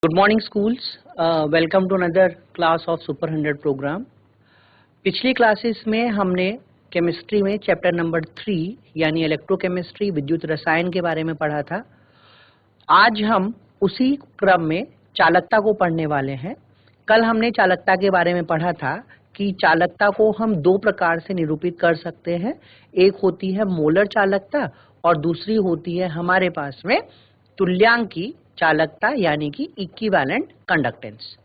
Good morning schools, welcome to another class of super 100 programme. पिछली classes में हमने chemistry में चैप्टर नंबर 3 यानी इलेक्ट्रोकेमिस्ट्री विद्युत रसायन के बारे में पढ़ा था। आज हम उसी क्रम में चालकता को पढ़ने वाले हैं। कल हमने चालकता के बारे में पढ़ा था कि चालकता को हम दो प्रकार से निरूपित कर सकते हैं। एक होती है मोलर चालकता और दूसरी होती है हमारे पास में तुल्यांकी चालकता यानी कि इक्विवेलेंट कंडक्टेंस।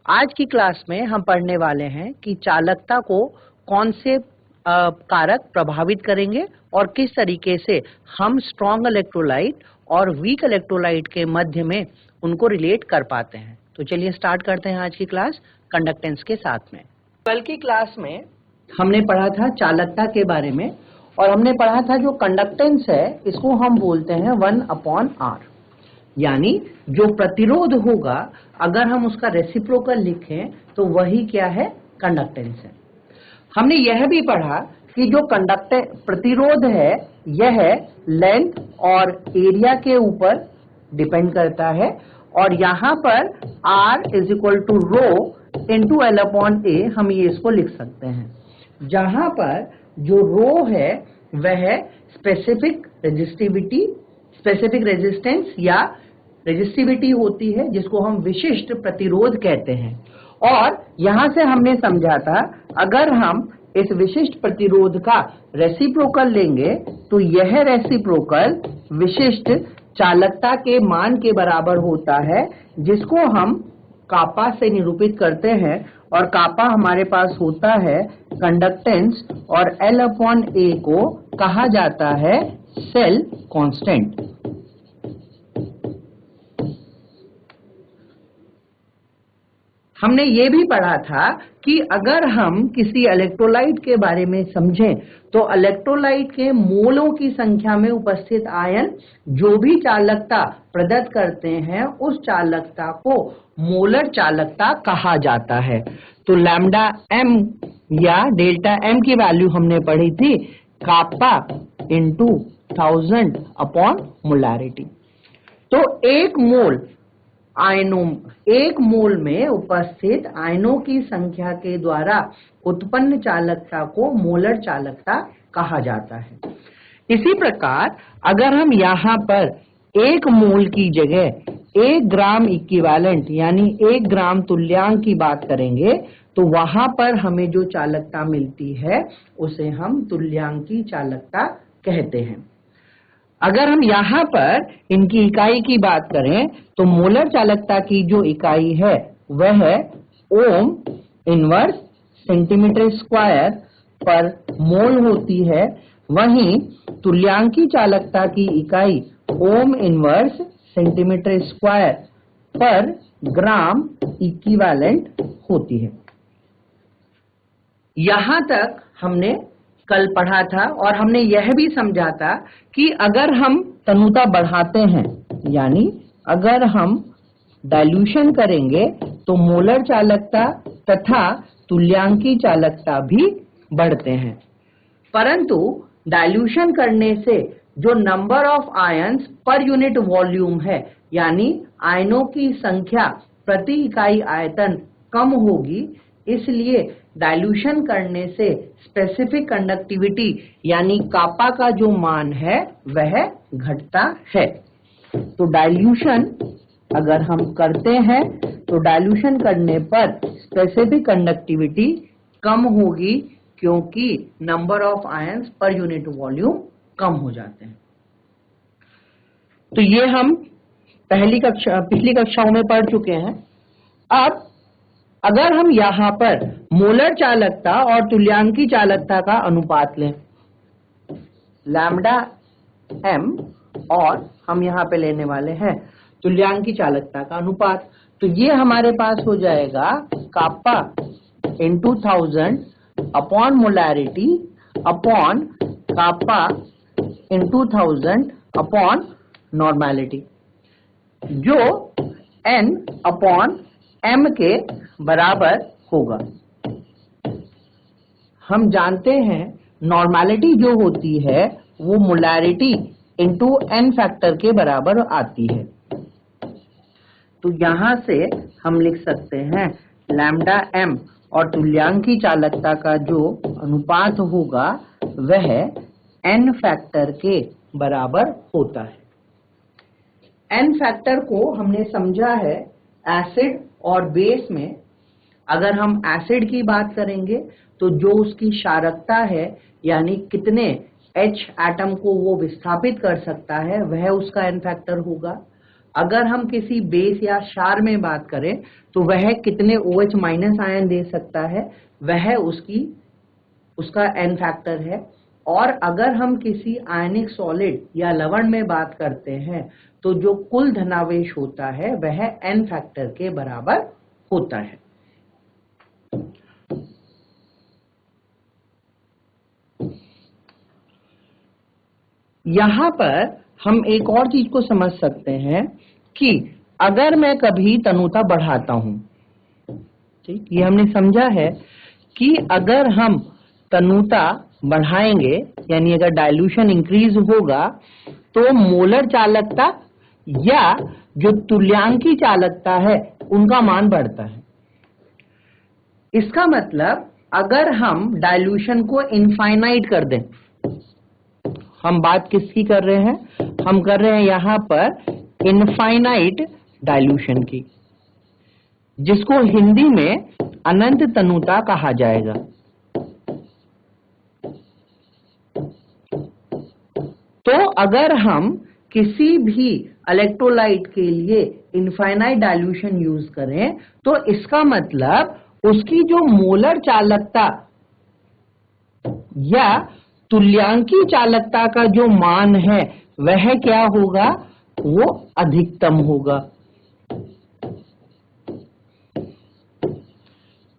आज की क्लास में हम पढ़ने वाले हैं कि चालकता को कौन से कारक प्रभावित करेंगे और किस तरीके से हम स्ट्रॉन्ग इलेक्ट्रोलाइट और वीक इलेक्ट्रोलाइट के मध्य में उनको रिलेट कर पाते हैं। तो चलिए स्टार्ट करते हैं आज की क्लास कंडक्टेंस के साथ में। कल की क्लास में हमने पढ़ा था चालकता के बारे में और हमने पढ़ा था जो कंडक्टेंस है इसको हम बोलते हैं 1/R, यानी जो प्रतिरोध होगा अगर हम उसका रेसिप्रोकल लिखें तो वही क्या है, कंडक्टेंस है। हमने यह भी पढ़ा कि जो प्रतिरोध है यह लेंथ और एरिया के ऊपर डिपेंड करता है और यहाँ पर R is equal to rho into L/A हम ये इसको लिख सकते हैं, जहां पर जो रो है वह स्पेसिफिक रेजिस्टेंस या रेजिस्टिविटी होती है जिसको हम विशिष्ट प्रतिरोध कहते हैं। और यहां से हमने समझा था अगर हम इस विशिष्ट प्रतिरोध का रेसिप्रोकल लेंगे तो यह रेसिप्रोकल विशिष्ट चालकता के मान के बराबर होता है, जिसको हम कापा से निरूपित करते हैं और कापा हमारे पास होता है कंडक्टेंस और L/A को कहा जाता है सेल कांस्टेंट। हमने ये भी पढ़ा था कि अगर हम किसी इलेक्ट्रोलाइट के बारे में समझें तो इलेक्ट्रोलाइट के मोलों की संख्या में उपस्थित आयन जो भी चालकता प्रदत्त करते हैं उस चालकता को मोलर चालकता कहा जाता है। तो लैम्डा m या डेल्टा m की वैल्यू हमने पढ़ी थी कापा इंटू 1000 अपॉन मोलैरिटी। तो एक मोल में उपस्थित आयनों की संख्या के द्वारा उत्पन्न चालकता को मोलर चालकता कहा जाता है। इसी प्रकार अगर हम यहाँ पर एक मोल की जगह 1 ग्राम इक्विवेलेंट यानी 1 ग्राम तुल्यांक की बात करेंगे तो वहां पर हमें जो चालकता मिलती है उसे हम तुल्यांकी चालकता कहते हैं। अगर हम यहाँ पर इनकी इकाई की बात करें तो मोलर चालकता की जो इकाई है वह ओम इनवर्स सेंटीमीटर स्क्वायर पर मोल होती है, वहीं तुल्यांकी चालकता की इकाई ओम इनवर्स सेंटीमीटर स्क्वायर पर ग्राम इक्विवेलेंट होती है। यहाँ तक हमने कल पढ़ा था और हमने यह भी समझा था कि अगर हम तनुता बढ़ाते हैं यानी अगर हम डाइल्यूशन करेंगे तो मोलर चालकता तथा तुल्यांकी चालकता भी बढ़ते हैं। परंतु डाइल्यूशन करने से जो number of ions per unit volume है यानी आयनों की संख्या प्रति इकाई आयतन कम होगी, इसलिए डाइल्यूशन करने से स्पेसिफिक कंडक्टिविटी यानी कापा का जो मान है वह घटता है। तो डाइल्यूशन अगर हम करते हैं तो डाइल्यूशन करने पर स्पेसिफिक कंडक्टिविटी कम होगी क्योंकि number of ions per unit volume कम हो जाते हैं। तो ये हम पिछली कक्षाओं में पढ़ चुके हैं। अब अगर हम यहाँ पर मोलर चालकता और तुल्यांकी चालकता का अनुपात लें, लैम्डा m और हम यहाँ पे लेने वाले हैं तुल्यांकी चालकता का अनुपात, तो ये हमारे पास हो जाएगा कापा इंटू 1000 अपॉन मोलैरिटी अपॉन कापा इंटू 1000 अपॉन नॉर्मेलिटी, जो n अपॉन m के बराबर होगा। हम जानते हैं नॉर्मेलिटी जो होती है वो मोलैरिटी इंटू n फैक्टर के बराबर आती है। तो यहां से हम लिख सकते हैं लैम्डा m और तुल्यांकी चालकता का जो अनुपात होगा वह n फैक्टर के बराबर होता है। n फैक्टर को हमने समझा है एसिड और बेस में। अगर हम एसिड की बात करेंगे तो जो उसकी क्षारकता है यानी कितने H एटम को वो विस्थापित कर सकता है वह उसका n फैक्टर होगा। अगर हम किसी बेस या क्षार में बात करें तो वह कितने OH माइनस आयन दे सकता है वह उसका n फैक्टर है। और अगर हम किसी आयनिक सॉलिड या लवण में बात करते हैं तो जो कुल धनावेश होता है वह n फैक्टर के बराबर होता है। यहां पर हम एक और चीज को समझ सकते हैं कि अगर मैं कभी तनुता बढ़ाता हूं, ठीक, ये हमने समझा है कि अगर हम तनुता बढ़ाएंगे यानी अगर डाइल्यूशन इंक्रीज होगा तो मोलर चालकता या जो तुल्यांकी चालकता है उनका मान बढ़ता है। इसका मतलब अगर हम डाइल्यूशन को इनफाइनाइट कर दें, हम बात किसकी कर रहे हैं, हम कर रहे हैं यहां पर इनफाइनाइट डाइल्यूशन की, जिसको हिंदी में अनंत तनुता कहा जाएगा। तो अगर हम किसी भी इलेक्ट्रोलाइट के लिए इनफाइनाइट डाइल्यूशन यूज करें तो इसका मतलब उसकी जो मोलर चालकता या तुल्यांकी चालकता का जो मान है वह क्या होगा, वो अधिकतम होगा।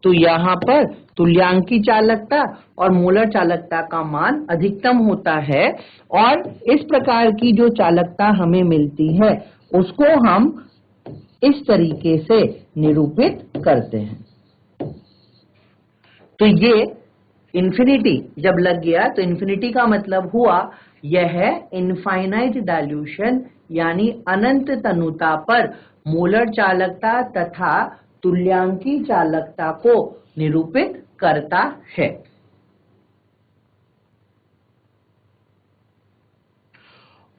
तो यहां पर तुल्यांकी चालकता और मोलर चालकता का मान अधिकतम होता है और इस प्रकार की जो चालकता हमें मिलती है उसको हम इस तरीके से निरूपित करते हैं। तो ये इन्फिनिटी जब लग गया तो इन्फिनिटी का मतलब हुआ यह इनफाइनाइट डाइल्यूशन यानी अनंत तनुता पर मोलर चालकता तथा तुल्यांकी चालकता को निरूपित करता है।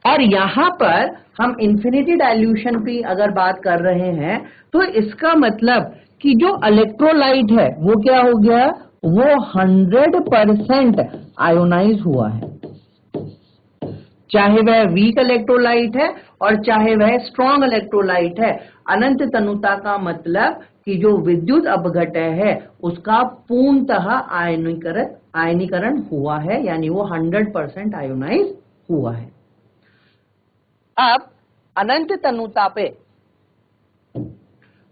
और यहां पर हम इन्फिनिटी डाइल्यूशन की अगर बात कर रहे हैं तो इसका मतलब कि जो इलेक्ट्रोलाइट है वो क्या हो गया, वो 100% आयोनाइज हुआ है, चाहे वह वीक इलेक्ट्रोलाइट है और चाहे वह स्ट्रॉन्ग इलेक्ट्रोलाइट है। अनंत तनुता का मतलब कि जो विद्युत अपघटय है उसका पूर्णतः आयनीकरण हुआ है यानी वो 100% आयोनाइज हुआ है। अब अनंत तनुता पे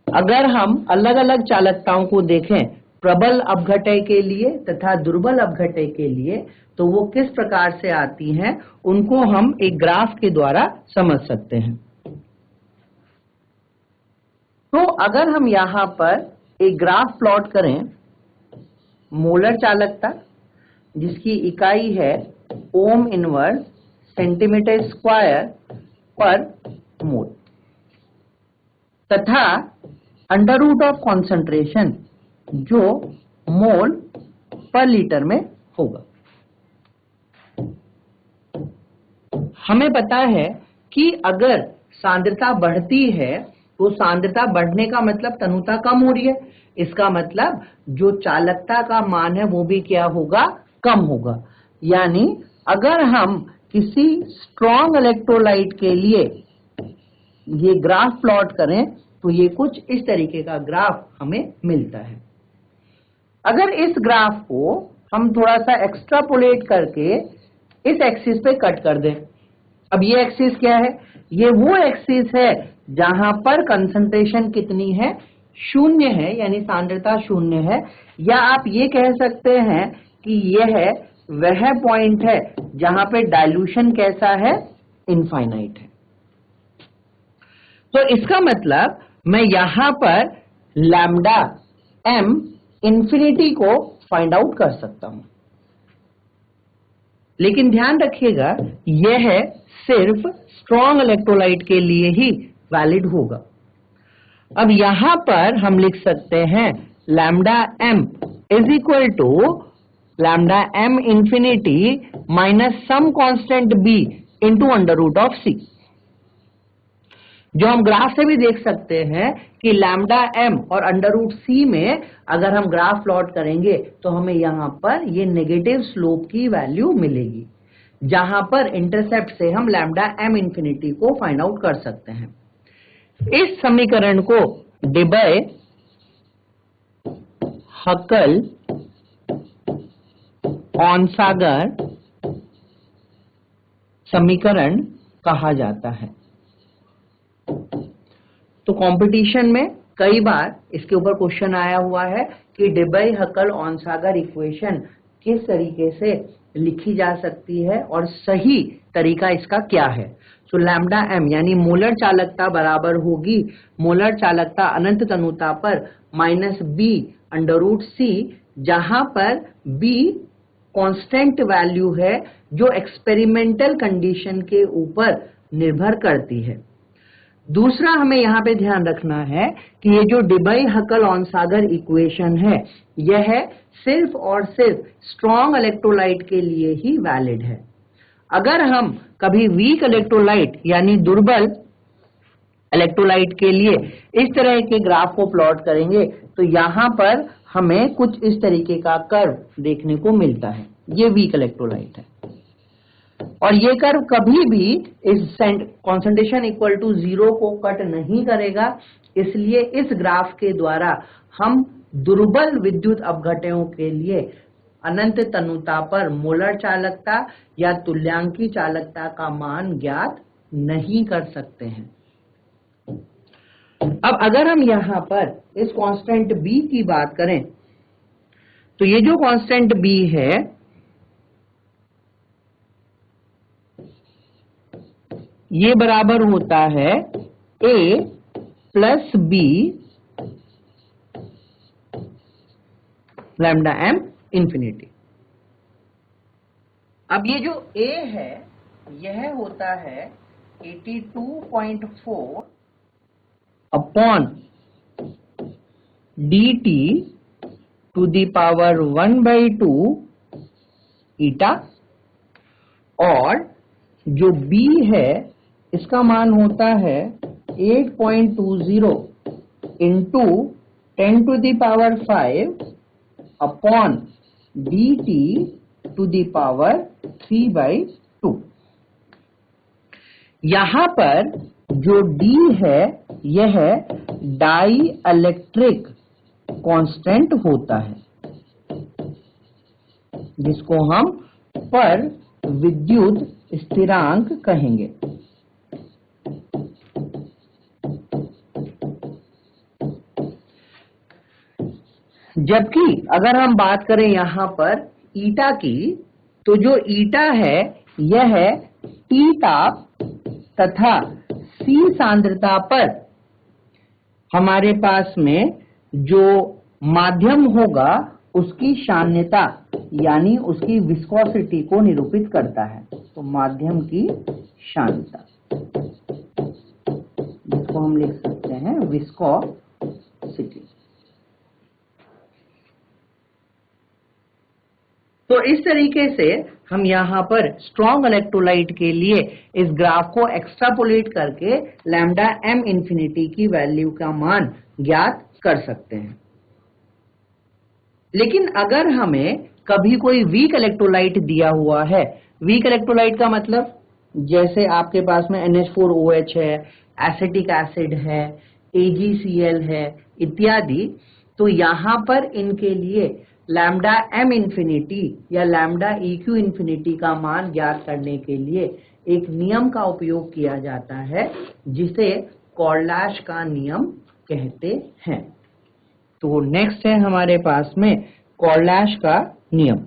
अगर हम अलग अलग चालकताओं को देखें प्रबल अपघटय के लिए तथा दुर्बल अपघटय के लिए, तो वो किस प्रकार से आती हैं उनको हम एक ग्राफ के द्वारा समझ सकते हैं। तो अगर हम यहां पर एक ग्राफ प्लॉट करें मोलर चालकता जिसकी इकाई है ओम इनवर्स सेंटीमीटर स्क्वायर पर मोल तथा अंडर रूट ऑफ कॉन्सेंट्रेशन जो मोल पर लीटर में होगा। हमें पता है कि अगर सांद्रता बढ़ती है तो सांद्रता बढ़ने का मतलब तनुता कम हो रही है, इसका मतलब जो चालकता का मान है वो भी क्या होगा, कम होगा। यानी अगर हम किसी स्ट्रॉन्ग इलेक्ट्रोलाइट के लिए ये ग्राफ प्लॉट करें तो ये कुछ इस तरीके का ग्राफ हमें मिलता है। अगर इस ग्राफ को हम थोड़ा सा एक्स्ट्रापोलेट करके इस एक्सिस पे कट कर दें, अब ये एक्सिस क्या है, ये वो एक्सिस है जहां पर कंसंट्रेशन कितनी है, शून्य है यानी सांद्रता शून्य है, या आप ये कह सकते हैं कि यह वह पॉइंट है जहां पे डाइल्यूशन कैसा है, इनफाइनाइट है। तो इसका मतलब मैं यहां पर लैम्डा m इंफिनिटी को फाइंड आउट कर सकता हूं, लेकिन ध्यान रखिएगा यह सिर्फ स्ट्रॉन्ग इलेक्ट्रोलाइट के लिए ही वैलिड होगा। अब यहां पर हम लिख सकते हैं lambda m is equal to lambda m infinity minus some constant b into under root of c। जो हम ग्राफ से भी देख सकते हैं कि लैम्डा m और अंडर रूट c में अगर हम ग्राफ प्लॉट करेंगे तो हमें यहां पर ये नेगेटिव स्लोप की वैल्यू मिलेगी, जहां पर इंटरसेप्ट से हम लैम्डा m इंफिनिटी को फाइंड आउट कर सकते हैं। इस समीकरण को डेबाय हकल ऑनसागर समीकरण कहा जाता है। तो कंपटीशन में कई बार इसके ऊपर क्वेश्चन आया हुआ है कि डेबाय हकल ऑनसागर इक्वेशन किस तरीके से लिखी जा सकती है और सही तरीका इसका क्या है। तो लैम्डा m यानी मोलर चालकता बराबर होगी मोलर चालकता अनंत तनुता पर minus b under root c, जहां पर b कांस्टेंट वैल्यू है जो एक्सपेरिमेंटल कंडीशन के ऊपर निर्भर करती है। दूसरा हमें यहां पे ध्यान रखना है कि ये जो डेबाय हकल ऑनसागर इक्वेशन है यह सिर्फ और सिर्फ स्ट्रॉन्ग इलेक्ट्रोलाइट के लिए ही वैलिड है। अगर हम कभी वीक इलेक्ट्रोलाइट यानी दुर्बल इलेक्ट्रोलाइट के लिए इस तरह के ग्राफ को प्लॉट करेंगे तो यहां पर हमें कुछ इस तरीके का कर्व देखने को मिलता है। ये वीक इलेक्ट्रोलाइट है और ये कर्व कभी भी इस कॉन्सेंट्रेशन इक्वल टू 0 को कट नहीं करेगा, इसलिए इस ग्राफ के द्वारा हम दुर्बल विद्युत अपघटनों के लिए अनंत तनुता पर मोलर चालकता या तुल्यांकी चालकता का मान ज्ञात नहीं कर सकते हैं। अब अगर हम यहां पर इस कांस्टेंट b की बात करें तो ये जो कांस्टेंट b है ये बराबर होता है a plus b lambda m infinity. अब ये जो a है यह होता है 82.4 upon dt to the power 1/2 eta, और जो b है इसका मान होता है 8.20 into 10 to the power 5 upon dt to the power 3/2। यहां पर जो d है यह डाई इलेक्ट्रिक कांस्टेंट होता है जिसको हम पर विद्युत स्थिरांक कहेंगे। जबकि अगर हम बात करें यहां पर ईटा की तो जो ईटा है यह T ताप तथा C सांद्रता पर हमारे पास में जो माध्यम होगा उसकी शान्यता यानी उसकी विस्कोसिटी को निरूपित करता है। तो माध्यम की शान्यता जिसको हम लिख सकते हैं विस्कोसिटी। तो इस तरीके से हम यहाँ पर स्ट्रॉन्ग इलेक्ट्रोलाइट के लिए इस ग्राफ को एक्सट्रापोलेट करके लैम्डा m इंफिनिटी की वैल्यू का मान ज्ञात कर सकते हैं। लेकिन अगर हमें कभी कोई वीक इलेक्ट्रोलाइट दिया हुआ है, वीक इलेक्ट्रोलाइट का मतलब जैसे आपके पास में NH4OH है, एसिटिक एसिड है, AgCl है इत्यादि, तो यहां पर इनके लिए लैम्डा m इंफिनिटी या लैम्डा eq इंफिनिटी का मान ज्ञात करने के लिए एक नियम का उपयोग किया जाता है जिसे कॉर्लाश का नियम कहते हैं। तो नेक्स्ट है हमारे पास में कॉर्लाश का नियम।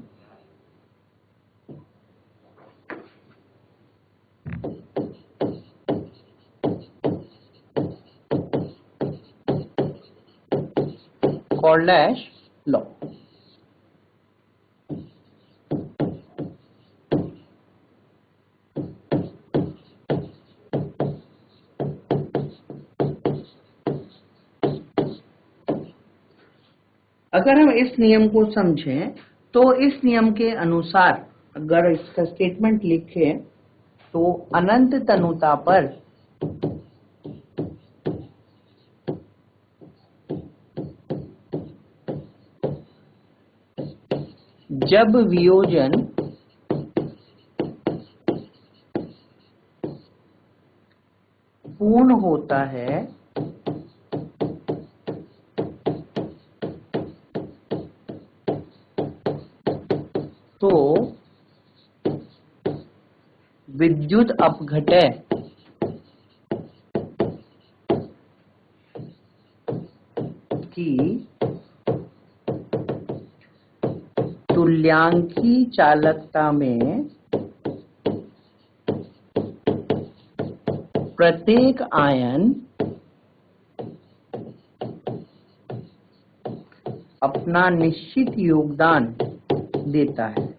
कॉर्लाश लॉ। अगर हम इस नियम को समझें तो इस नियम के अनुसार अगर इसका स्टेटमेंट लिखें तो अनंत तनुता पर जब वियोजन पूर्ण होता है तो विद्युत अपघटय की तुल्यांकी चालकता में प्रत्येक आयन अपना निश्चित योगदान देता है।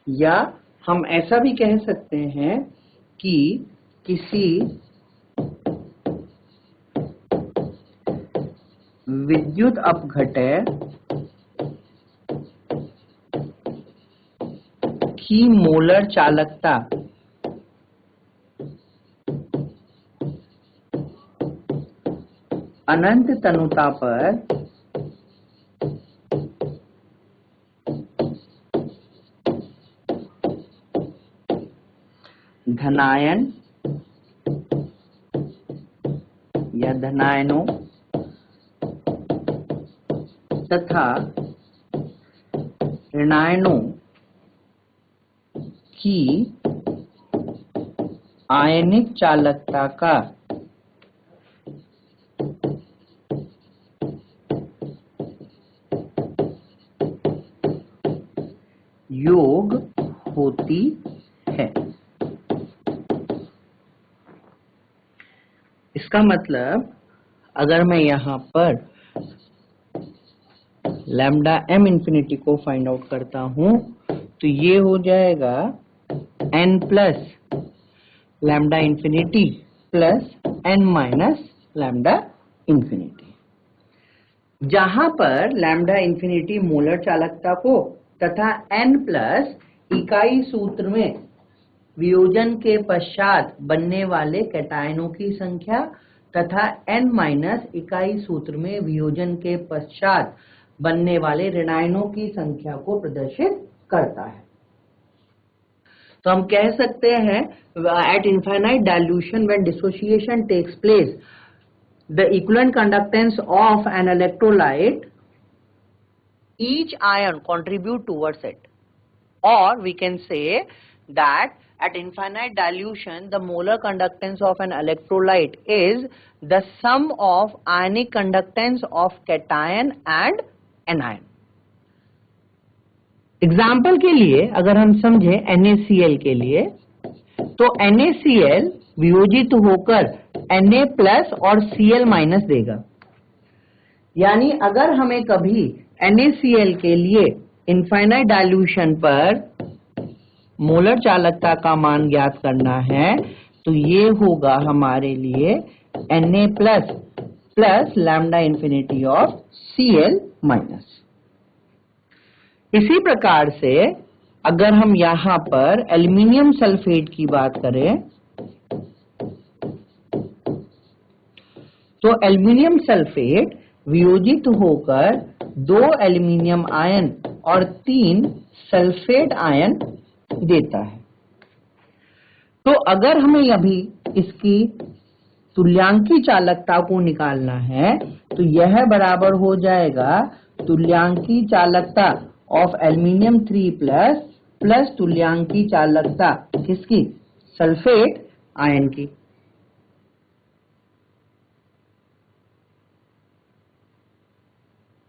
या हम ऐसा भी कह सकते हैं कि किसी विद्युत अपघटय की मोलर चालकता अनंत तनुता पर धनायन या धनायनों तथा ऋणायनों की आयनिक चालकता का योग होती है। इसका मतलब अगर मैं यहां पर लैम्डा m इंफिनिटी को फाइंड आउट करता हूं तो ये हो जाएगा n plus lambda infinity plus n minus lambda infinity, जहां पर लैम्डा इंफिनिटी मोलर चालकता को तथा n प्लस इकाई सूत्र में वियोजन के पश्चात बनने वाले कैटायनों की संख्या तथा n माइनस इकाई सूत्र में वियोजन के पश्चात बनने वाले ऋणायनों की संख्या को प्रदर्शित करता है। तो हम कह सकते हैं at infinite dilution when dissociation takes place the equivalent conductance of an electrolyte each ion contribute towards it, or we can say that at infinite dilution the molar conductance of an electrolyte is the sum of ionic conductance of cation and anion. Example के लिए अगर हम समझे NaCl के लिए तो NaCl वियोजित होकर Na plus और Cl माइनस देगा। यानी अगर हमें कभी NaCl के लिए इनफाइनाइट डाइल्यूशन पर मोलर चालकता का मान ज्ञात करना है तो ये होगा हमारे लिए Na plus plus lambda infinity of Cl minus. इसी प्रकार से अगर हम यहां पर एल्युमिनियम सल्फेट की बात करें तो एल्युमिनियम सल्फेट वियोजित होकर 2 एल्युमिनियम आयन और 3 सल्फेट आयन देता है। तो अगर हमें अभी इसकी तुल्यांकी चालकता को निकालना है तो यह बराबर हो जाएगा तुल्यांकी चालकता ऑफ एल्युमिनियम 3 प्लस प्लस तुल्यांकी चालकता किसकी, सल्फेट आयन की।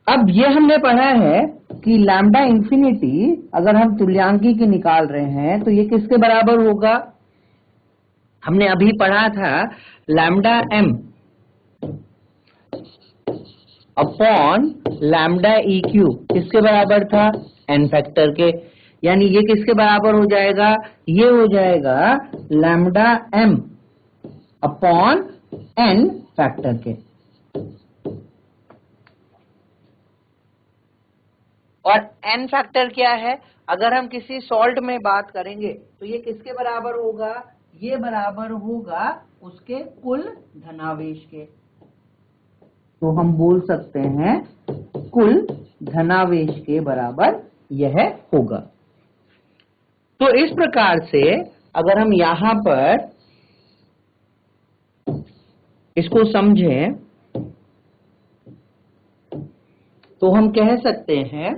अब ये हमने पढ़ा है कि लैम्डा इंफिनिटी अगर हम तुल्यांकी की निकाल रहे हैं तो ये किसके बराबर होगा। हमने अभी पढ़ा था lambda m upon lambda E Q किसके बराबर था? n फैक्टर के। यानी ये किसके बराबर हो जाएगा? ये हो जाएगा lambda m upon n factor के। और n फैक्टर क्या है? अगर हम किसी सॉल्ट में बात करेंगे तो ये किसके बराबर होगा? ये बराबर होगा उसके कुल धनावेश के। तो हम बोल सकते हैं कुल धनावेश के बराबर यह होगा। तो इस प्रकार से अगर हम यहां पर इसको समझें तो हम कह सकते हैं,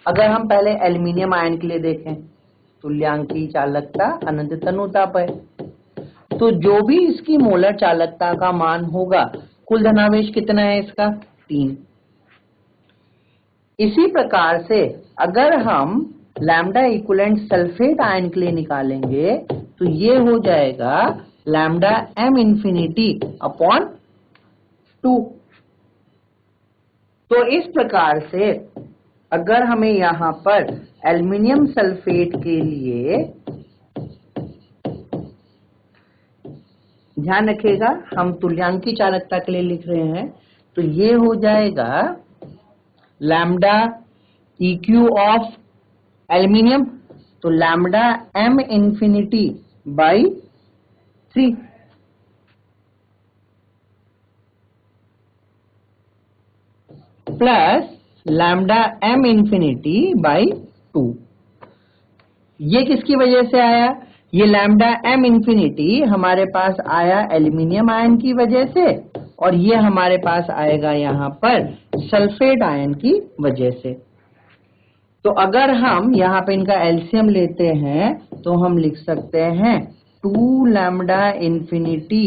अगर हम पहले एल्युमिनियम आयन के लिए देखें, तुल्यांकी चालकता अनंत तनुता पर, तो जो भी इसकी मोलर चालकता का मान होगा, कुल धनावेश कितना है इसका? 3। इसी प्रकार से अगर हम लैम्डा इक्विवेलेंट सल्फेट आयन के लिए निकालेंगे तो ये हो जाएगा लैम्डा m इंफिनिटी अपॉन 2। तो इस प्रकार से अगर हमें यहां पर एल्युमिनियम सल्फेट के लिए, ध्यान रखिएगा हम तुल्यांकी चालकता के लिए लिख रहे हैं, तो ये हो जाएगा लैम्डा EQ ऑफ एल्युमिनियम, तो lambda m infinity by 3 plus lambda m infinity by 2। ये किसकी वजह से आया? ये लैम्डा m इंफिनिटी हमारे पास आया एल्युमिनियम आयन की वजह से, और ये हमारे पास आएगा यहाँ पर सल्फेट आयन की वजह से। तो अगर हम यहाँ पे इनका एलसीएम लेते हैं तो हम लिख सकते हैं 2 lambda infinity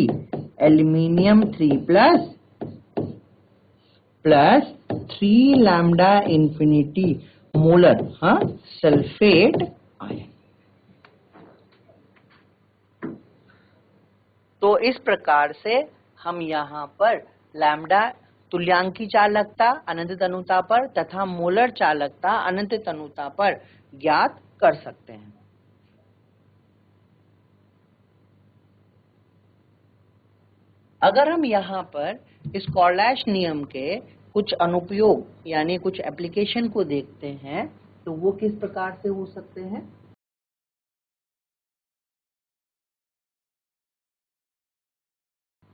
aluminium 3 plus 3 lambda infinity molar sulphate ion. तो इस प्रकार से हम यहाँ पर लैम्डा तुल्यांकी चालकता अनंत तनुता पर तथा मोलर चालकता अनंत तनुता पर ज्ञात कर सकते हैं। अगर हम यहाँ पर इस कॉर्लैश नियम के कुछ अनुप्रयोग यानी कुछ एप्लीकेशन को देखते हैं तो वो किस प्रकार से हो सकते हैं?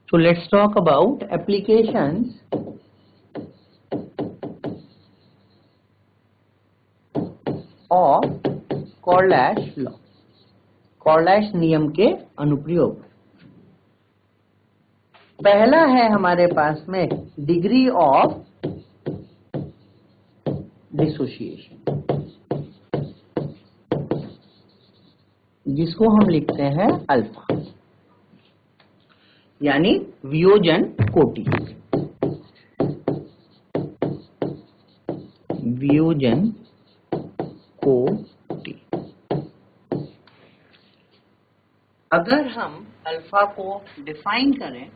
So let's talk about applications of Kohlrausch law, Kohlrausch नियम के अनुप्रयोग। पहला है हमारे पास में डिग्री ऑफ डिसोसिएशन, जिसको हम लिखते हैं अल्फा, यानी वियोजन कोटि। वियोजन कोटि। अगर हम अल्फा को डिफाइन करें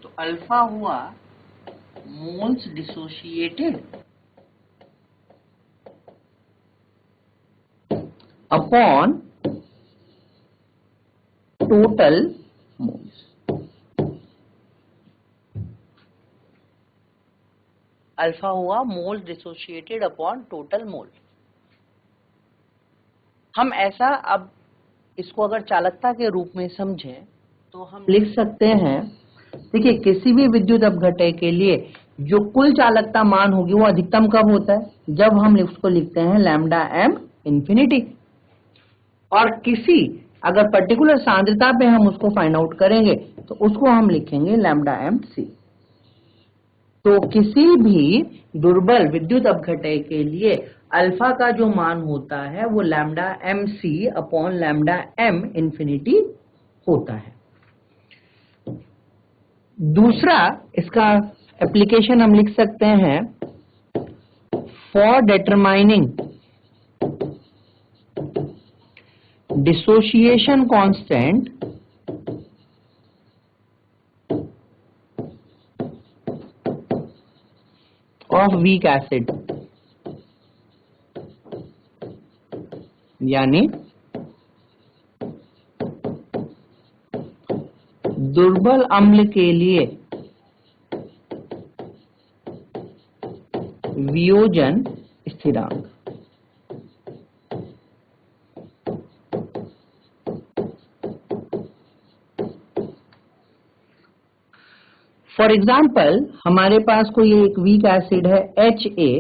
तो अल्फा हुआ moles dissociated upon total moles. Alpha हुआ moles dissociated upon total mole. हम ऐसा अब इसको अगर चालकता के रूप में समझें तो हम लिख सकते हैं, देखिए किसी भी विद्युत अपघटय के लिए जो कुल चालकता मान होगी वो अधिकतम कब होता है? जब हम उसको लिखते हैं लैम्डा m इंफिनिटी। और किसी अगर पर्टिकुलर सांद्रता पे हम उसको फाइंड आउट करेंगे तो उसको हम लिखेंगे लैम्डा mc। तो किसी भी दुर्बल विद्युत अपघटय के लिए अल्फा का जो मान होता है वो lambda mc upon lambda m infinity होता है। दूसरा इसका एप्लीकेशन हम लिख सकते हैं for determining dissociation constant of weak acid, यानी दुर्बल अम्ल के लिए वियोजन स्थिरांक। फॉर एग्जाम्पल हमारे पास कोई एक वीक एसिड है HA,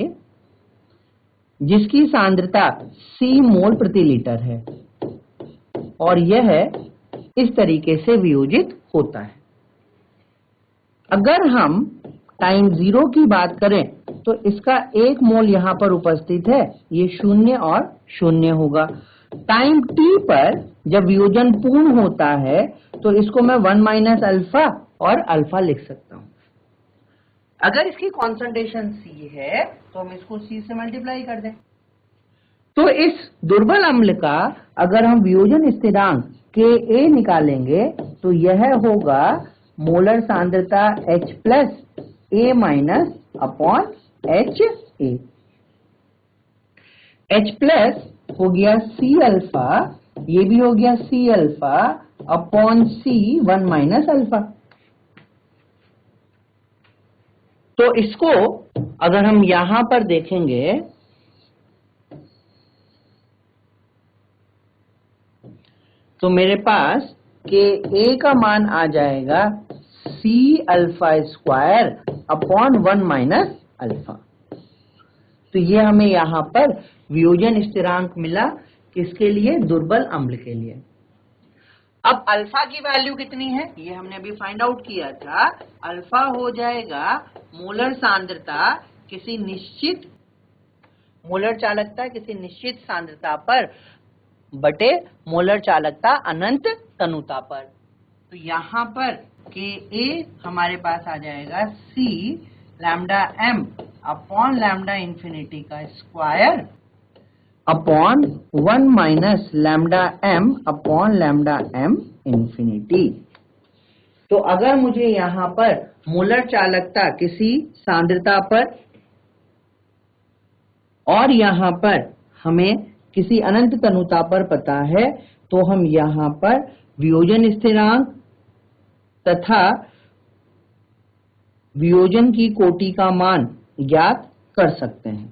जिसकी सांद्रता C मोल प्रति लीटर है और यह इस तरीके से वियोजित होता है। अगर हम टाइम 0 की बात करें तो इसका 1 मोल यहां पर उपस्थित है, ये 0 और 0 होगा। टाइम t पर जब वियोजन पूर्ण होता है तो इसको मैं 1 माइनस अल्फा और अल्फा लिख सकता हूं। अगर इसकी कॉन्सेंट्रेशन C है तो हम इसको C से मल्टीप्लाई कर दें। तो इस दुर्बल अम्ल का अगर हम वियोजन स्थिरांक Ka निकालेंगे तो यह होगा मोलर सांद्रता H plus A minus upon HA। H plus हो गया C अल्फा, ये भी हो गया C alpha upon C 1 minus alpha. तो इसको अगर हम यहां पर देखेंगे तो मेरे पास Ka का मान आ जाएगा C alpha square upon 1 minus alpha. तो ये हमें यहां पर वियोजन स्थिरांक मिला, किसके लिए? दुर्बल अम्ल के लिए। अब अल्फा की वैल्यू कितनी है ये हमने अभी फाइंड आउट किया था। अल्फा हो जाएगा मोलर सांद्रता किसी निश्चित मोलर चालकता किसी निश्चित सांद्रता पर बटे मोलर चालकता अनंत तनुता पर। तो यहां पर Ka हमारे पास आ जाएगा C lambda m upon lambda infinity का square upon 1 minus lambda m upon lambda m infinity. तो अगर मुझे यहां पर मोलर चालकता किसी सांद्रता पर और यहां पर हमें किसी अनंत तनुता पर पता है तो हम यहां पर वियोजन स्थिरांक तथा वियोजन की कोटि का मान ज्ञात कर सकते हैं।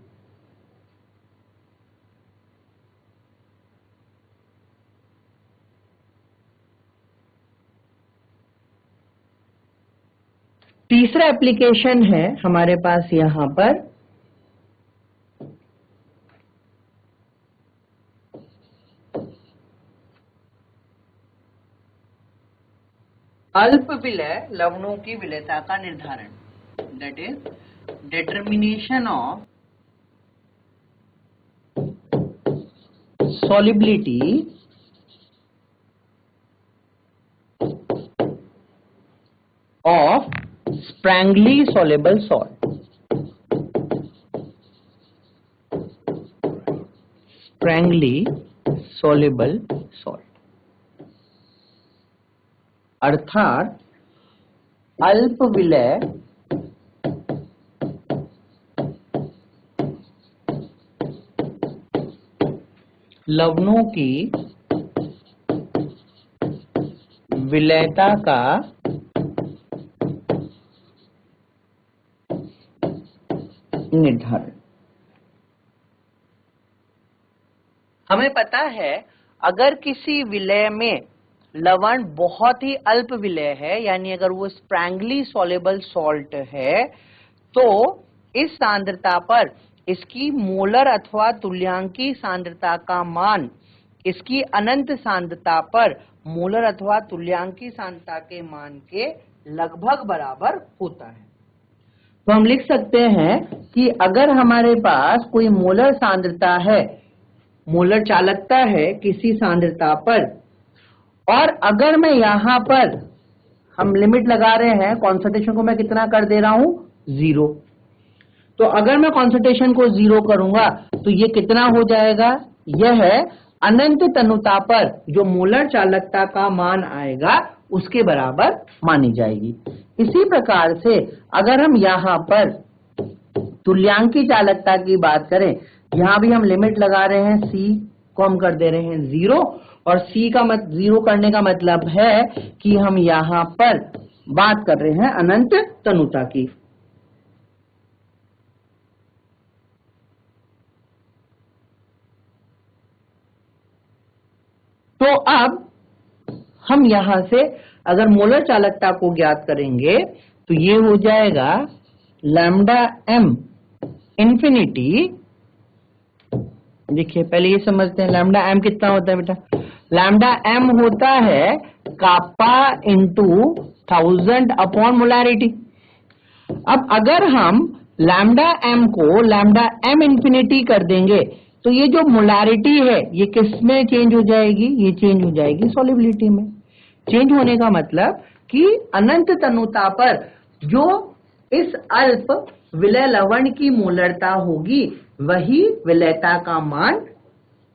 तीसरा एप्लीकेशन है हमारे पास यहां पर अल्प विलय लवणों की विलयता का निर्धारण, that is determination of solubility of Sprangli soluble salt. Sprangli soluble salt अर्थात अल्प विलय लवणों की विलयता का निर्धारण। हमें पता है अगर किसी विलय में लवण बहुत ही अल्प विलय है, यानी अगर वो स्प्रैंगली सॉल्युबल सॉल्ट है, तो इस सांद्रता पर इसकी मोलर अथवा तुल्यांकी सांद्रता का मान इसकी अनंत सांद्रता पर मोलर अथवा तुल्यांकी सांद्रता के मान के लगभग बराबर होता है। तो हम लिख सकते हैं कि अगर हमारे पास कोई मोलर सांद्रता है, मोलर चालकता है किसी सांद्रता पर, और अगर मैं यहां पर हम लिमिट लगा रहे हैं, कॉन्सेंट्रेशन को मैं कितना कर दे रहा हूं? 0। तो अगर मैं कॉन्सेंट्रेशन को 0 करूंगा तो ये कितना हो जाएगा? यह अनंत तनुता पर जो मोलर चालकता का मान आएगा उसके बराबर मानी जाएगी। इसी प्रकार से अगर हम यहां पर तुल्यांकी चालकता की बात करें, यहां भी हम लिमिट लगा रहे हैं, c को हम कर दे रहे हैं 0, और c का 0 करने का मतलब है कि हम यहां पर बात कर रहे हैं अनंत तनुता की। तो अब हम यहां से अगर मोलर चालकता को ज्ञात करेंगे तो ये हो जाएगा लैम्डा m इंफिनिटी। देखिए पहले ये समझते हैं लैम्डा m कितना होता है बेटा। लैम्डा m होता है कापा इंटू 1000 अपॉन मोलारिटी। अब अगर हम लैम्डा m को लैम्डा m इंफिनिटी कर देंगे तो ये जो मोलारिटी है ये किस में चेंज हो जाएगी, ये चेंज हो जाएगी सॉल्युबिलिटी में। चेंज होने का मतलब कि अनंत तनुता पर जो इस अल्प विलय लवण की मोलरता होगी वही विलयता का मान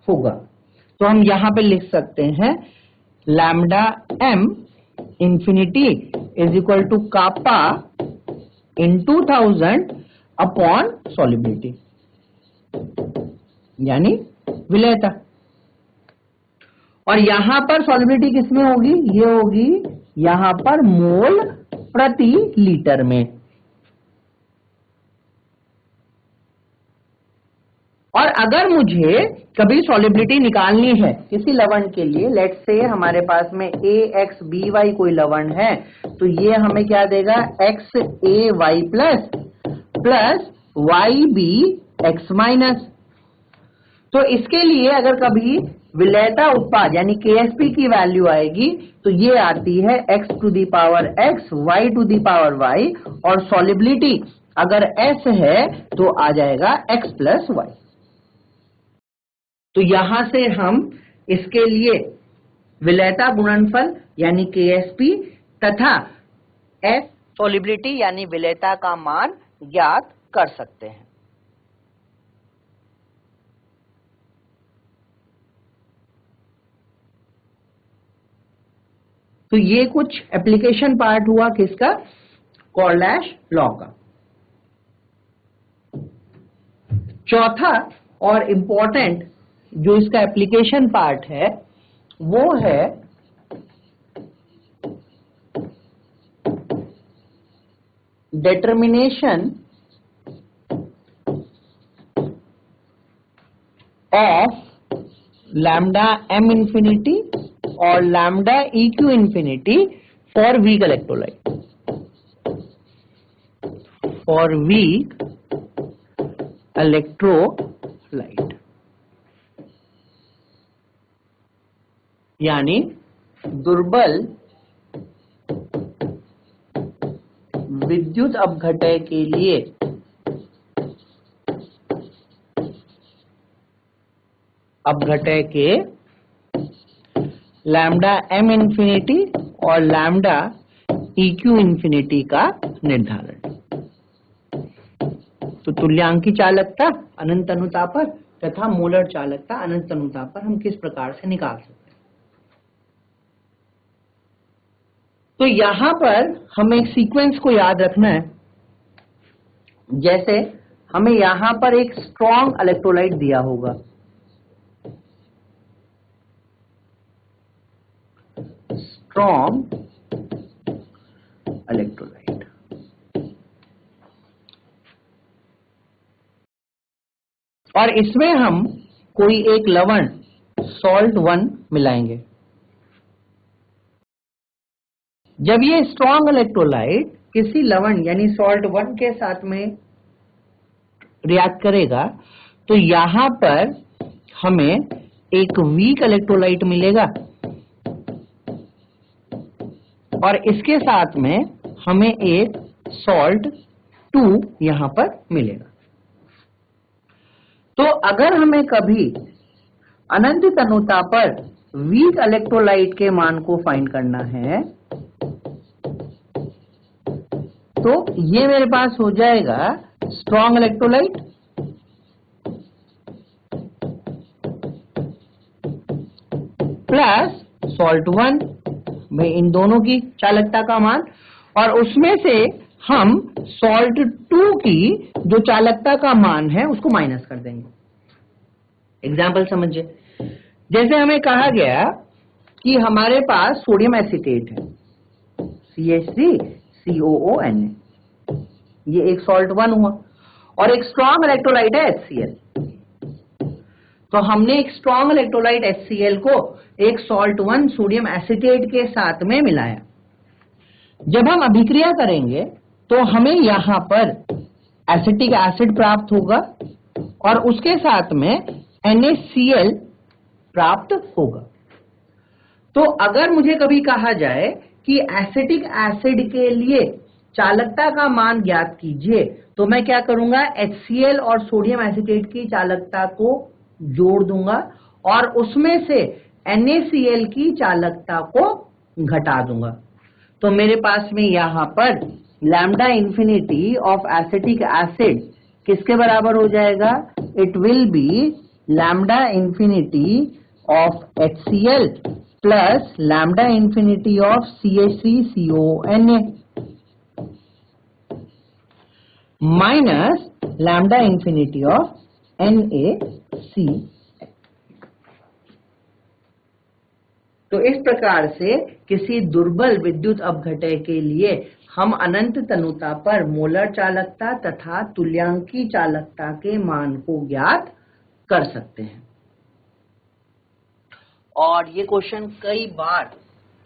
होगा। तो हम यहां पे लिख सकते हैं lambda m infinity is equal to kappa into 1000 upon solubility, यानी विलयता। और यहां पर सॉल्युबिलिटी किसमें होगी, ये होगी यहां पर मोल प्रति लीटर में। और अगर मुझे कभी सॉल्युबिलिटी निकालनी है किसी लवण के लिए, लेट्स से हमारे पास में AXBY कोई लवण है, तो ये हमें क्या देगा, XAY प्लस YBX माइनस। तो इसके लिए अगर कभी विलयता उत्पाद यानी KSP की वैल्यू आएगी तो ये आती है x to the power x, y to the power y, और सॉल्युबिलिटी अगर S है तो आ जाएगा x प्लस y। तो यहां से हम इसके लिए विलयता गुणनफल यानी KSP तथा S सॉल्युबिलिटी यानी विलयता का मान ज्ञात कर सकते हैं। तो ये कुछ एप्लीकेशन पार्ट हुआ किसका, कॉर्लैश लॉ का। चौथा और इम्पोर्टेंट जो इसका एप्लीकेशन पार्ट है वो है determination of lambda m infinity और lambda EQ infinity for weak electrolyte. For weak electrolyte यानी दुर्बल विद्युत अपघटय के लिए अपघटय के लैम्डा m इंफिनिटी और लैम्डा EQ इंफिनिटी का निर्धारण। तो तुल्यांकी चालकता अनंत तनुता पर तथा मोलर चालकता अनंत तनुता पर हम किस प्रकार से निकाल सकते हैं। तो यहां पर हमें एक सीक्वेंस को याद रखना है। जैसे हमें यहां पर एक स्ट्रॉन्ग इलेक्ट्रोलाइट दिया होगा, स्ट्रॉन्ग इलेक्ट्रोलाइट, और इसमें हम कोई एक लवण सॉल्ट 1 मिलाएंगे। जब ये स्ट्रॉन्ग इलेक्ट्रोलाइट किसी लवण यानी सॉल्ट 1 के साथ में रिएक्ट करेगा तो यहां पर हमें एक वीक इलेक्ट्रोलाइट मिलेगा और इसके साथ में हमें एक सॉल्ट 2 यहां पर मिलेगा। तो अगर हमें कभी अनंत तनुता पर वीक इलेक्ट्रोलाइट के मान को फाइंड करना है तो ये मेरे पास हो जाएगा स्ट्रॉन्ग इलेक्ट्रोलाइट प्लस सॉल्ट 1 में इन दोनों की चालकता का मान, और उसमें से हम सॉल्ट 2 की जो चालकता का मान है उसको माइनस कर देंगे। एग्जाम्पल समझिए, जैसे हमें कहा गया कि हमारे पास सोडियम एसीटेट है CH3COONA, ये एक सॉल्ट 1 हुआ, और एक स्ट्रॉन्ग इलेक्ट्रोलाइट है HCl। तो हमने एक स्ट्रॉन्ग इलेक्ट्रोलाइट HCl को एक सॉल्ट 1 सोडियम एसीटेट के साथ में मिलाया। जब हम अभिक्रिया करेंगे तो हमें यहां पर एसिटिक एसिड प्राप्त होगा और उसके साथ में NaCl प्राप्त होगा। तो अगर मुझे कभी कहा जाए कि एसिटिक एसिड के लिए चालकता का मान ज्ञात कीजिए, तो मैं क्या करूंगा, HCl और सोडियम एसीटेट की चालकता को जोड़ दूंगा और उसमें से NaCl की चालकता को घटा दूंगा। तो मेरे पास में यहां पर lambda infinity of acetic acid किसके बराबर हो जाएगा? It will be lambda infinity of HCl plus lambda infinity of CH3CONA minus lambda infinity of NaCl। तो इस प्रकार से किसी दुर्बल विद्युत अपघटय के लिए हम अनंत तनुता पर मोलर चालकता तथा तुल्यांकी चालकता के मान को ज्ञात कर सकते हैं। और ये क्वेश्चन कई बार